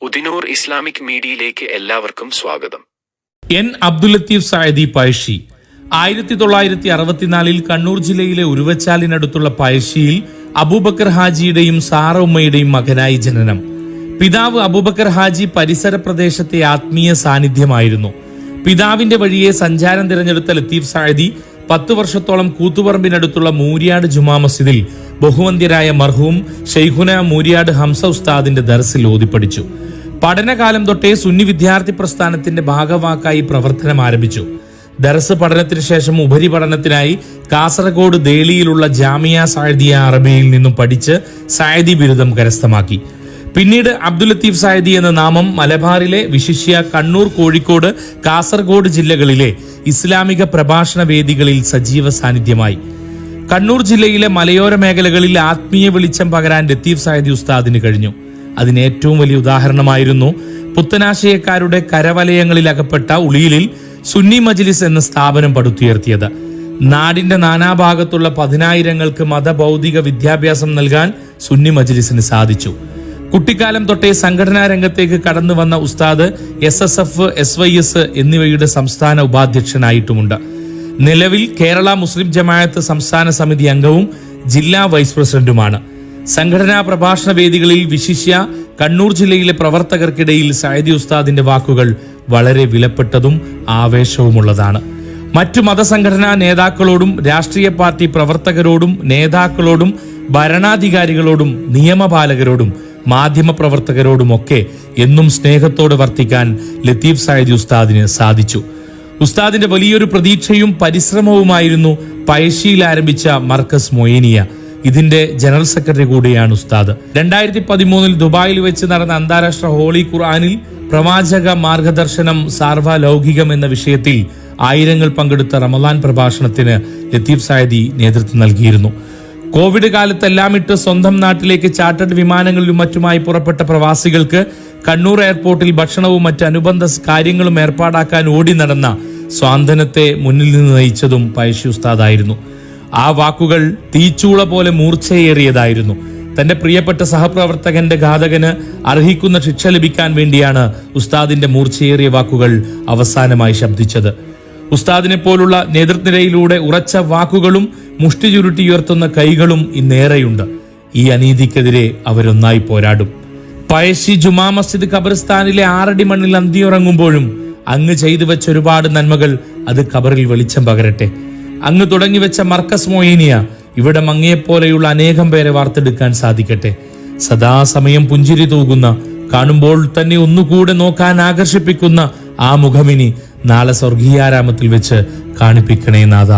Udinur Islamic മീഡിയയിലേക്ക് എല്ലാവർക്കും സ്വാഗതം. എൻ അബ്ദുൽ ലത്തീഫ് സായദി പഴശ്ശി 1964 കണ്ണൂർ ജില്ലയിലെ ഉരുവച്ചാലിനടുത്തുള്ള പഴശ്ശിയിൽ അബൂബക്കർ ഹാജിയുടെയും സാറ ഉമ്മയുടെയും മകനായി ജനനം. പിതാവ് അബൂബക്കർ ഹാജി പരിസര പ്രദേശത്തെ ആത്മീയ സാന്നിധ്യമായിരുന്നു. പിതാവിന്റെ വഴിയെ സഞ്ചാരം തിരഞ്ഞെടുത്ത ലത്തീഫ് സായദി 10 വർഷത്തോളം കൂത്തുപറമ്പിനടുത്തുള്ള മൂര്യാട് ജുമാ മസ്ജിദിൽ ബഹുവന്ധ്യരായ മർഹൂം ഷെയ്ഖുന മൂര്യാട് ഹംസ ഉസ്താദിന്റെ ദർസിൽ ഓതിപ്പടിച്ചു. പഠനകാലം തൊട്ടേ സുന്നി വിദ്യാർത്ഥി പ്രസ്ഥാനത്തിന്റെ ഭാഗവാക്കായി പ്രവർത്തനം ആരംഭിച്ചു. ദർസ് പഠനത്തിന് ശേഷം ഉപരിപഠനത്തിനായി കാസർഗോഡ് ദേളിയിലുള്ള ജാമിയ സായദിയ അറബിയിൽ നിന്നും പഠിച്ച് സായദി ബിരുദം കരസ്ഥമാക്കി. പിന്നീട് അബ്ദുൽ ലത്തീഫ് സായദി എന്ന നാമം മലബാറിലെ വിശിഷ്യ കണ്ണൂർ, കോഴിക്കോട്, കാസർഗോഡ് ജില്ലകളിലെ ഇസ്ലാമിക പ്രഭാഷണ വേദികളിൽ സജീവ സാന്നിധ്യമായി. കണ്ണൂർ ജില്ലയിലെ മലയോര മേഖലകളിൽ ആത്മീയ വെളിച്ചം പകരാൻ ലത്തീഫ് സായദി ഉസ്താദിന് കഴിഞ്ഞു. അതിന് ഏറ്റവും വലിയ ഉദാഹരണമായിരുന്നു പുത്തനാശയക്കാരുടെ കരവലയങ്ങളിൽ അകപ്പെട്ട ഉളിയിലിൽ സുന്നി മജ്ലിസ് എന്ന സ്ഥാപനം പടുത്തുയർത്തിയത്. നാടിന്റെ നാനാഭാഗത്തുള്ള 10,000ങ്ങൾക്ക് മതഭൗതിക വിദ്യാഭ്യാസം നൽകാൻ സുന്നി മജ്ലിസിന് സാധിച്ചു. കുട്ടിക്കാലം തൊട്ടേ സംഘടനാ രംഗത്തേക്ക് കടന്നു വന്ന ഉസ്താദ് SSF, SYS എന്നിവയുടെ സംസ്ഥാന ഉപാധ്യക്ഷനായിട്ടുമുണ്ട്. നിലവിൽ കേരള മുസ്ലിം ജമാഅത്ത് സംസ്ഥാന സമിതി അംഗവും ജില്ലാ വൈസ് പ്രസിഡന്റുമാണ്. സംഘടനാ പ്രഭാഷണ വേദികളിൽ വിശിഷ്യ കണ്ണൂർ ജില്ലയിലെ പ്രവർത്തകർക്കിടയിൽ സായദി ഉസ്താദിന്റെ വാക്കുകൾ വളരെ വിലപ്പെട്ടതും ആവേശവുമുള്ളതാണ്. മറ്റു മതസംഘടനാ നേതാക്കളോടും രാഷ്ട്രീയ പാർട്ടി പ്രവർത്തകരോടും നേതാക്കളോടും ഭരണാധികാരികളോടും നിയമപാലകരോടും മാധ്യമപ്രവർത്തകരോടുമൊക്കെ എന്നും സ്നേഹത്തോടെ വർത്തിക്കാൻ ലത്തീഫ് സായദി ഉസ്താദിന് സാധിച്ചു. ഉസ്താദിന്റെ വലിയൊരു പ്രതീക്ഷയും പരിശ്രമവുമായിരുന്നു പഴശ്ശിയിൽ ആരംഭിച്ച മർക്കസ് മൊയ്നിയ. ഇതിന്റെ ജനറൽ സെക്രട്ടറി കൂടിയാണ് ഉസ്താദ്. 2013 ദുബായിൽ വെച്ച് നടന്ന അന്താരാഷ്ട്ര ഹോളി ഖുർആനിൽ പ്രവാചക മാർഗദർശനം സാർവലൗകികം എന്ന വിഷയത്തിൽ ആയിരങ്ങൾ പങ്കെടുത്ത റമദാൻ പ്രഭാഷണത്തിന് ലത്തീഫ് സായദി നേതൃത്വം നൽകിയിരുന്നു. കോവിഡ് കാലത്തെല്ലാം ഇട്ട് സ്വന്തം നാട്ടിലേക്ക് ചാർട്ടേഡ് വിമാനങ്ങളിലും മറ്റുമായി പുറപ്പെട്ട പ്രവാസികൾക്ക് കണ്ണൂർ എയർപോർട്ടിൽ ഭക്ഷണവും മറ്റ് അനുബന്ധ കാര്യങ്ങളും ഏർപ്പാടാക്കാൻ ഓടി നടന്ന സ്വാന്തനത്തെ മുന്നിൽ നിന്ന് നയിച്ചതും പഴശ്ശി ഉസ്താദായിരുന്നു. ആ വാക്കുകൾ തീച്ചൂള പോലെ മൂർച്ചയേറിയതായിരുന്നു. തന്റെ പ്രിയപ്പെട്ട സഹപ്രവർത്തകന്റെ ഘാതകന് അർഹിക്കുന്ന ശിക്ഷ ലഭിക്കാൻ വേണ്ടിയാണ് ഉസ്താദിന്റെ മൂർച്ചയേറിയ വാക്കുകൾ അവസാനമായി ശബ്ദിച്ചത്. ഉസ്താദിനെ പോലുള്ള നേതൃനിരയിലൂടെ ഉറച്ച വാക്കുകളും മുഷ്ടി ചുരുട്ടിയുയർത്തുന്ന കൈകളും ഇന്നേറെയുണ്ട്. ഈ അനീതിക്കെതിരെ അവരൊന്നായി പോരാടും. പഴശ്ശി ജുമാ മസ്ജിദ് ഖബർസ്ഥാനിലെ 6 അടി മണ്ണിൽ അന്തിയുറങ്ങുമ്പോഴും അങ്ങ് ചെയ്തു വെച്ച ഒരുപാട് നന്മകൾ അത് ഖബറിൽ വെളിച്ചം പകരട്ടെ. അങ്ങ് തുടങ്ങിവെച്ച മർക്കസ് മൊയ്നിയ ഇവിടെ അങ്ങയെപ്പോലെയുള്ള അനേകം പേരെ വാർത്തെടുക്കാൻ സാധിക്കട്ടെ. സദാസമയം പുഞ്ചിരി തൂകുന്ന, കാണുമ്പോൾ തന്നെ ഒന്നുകൂടെ നോക്കാൻ ആകർഷിപ്പിക്കുന്ന ആ മുഖമിനി നാളെ സ്വർഗീയാരാമത്തിൽ വെച്ച് കാണിപ്പിക്കണേ നാഥ.